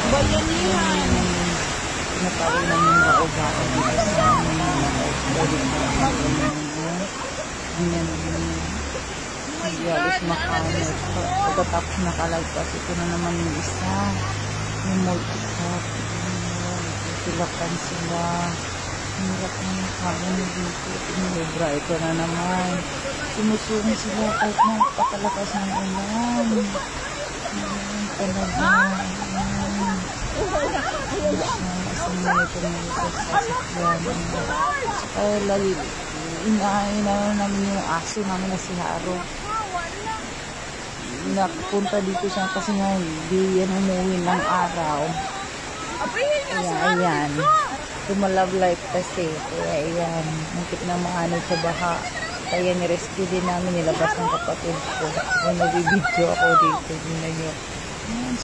Bayanihan. Natawag namin ba-o-ba-o dito sa amin. Hindi alis makahanap. Pagkatapos nakalagpas, ito na naman yung isa. Yung multi-cut. Silakan sila. Hirap na nakabon dito. Inubra. Ito na naman. Sumusungi sila kahit na patalakas ng ulan. Talaga. Ito na ito sa sasakyan. Kaya lagi, inaano namin yung aso namin na si Haro. Napunta dito siya kasi nga hindi yan umuwi ng araw. Kaya ayan. Tumalab life kasi. Kaya ayan. Muntik na maanod sa baha. Kaya nirescue din namin, nilabas ng kapatid ko. Kaya nabibidyo ako dito. Hindi na yun.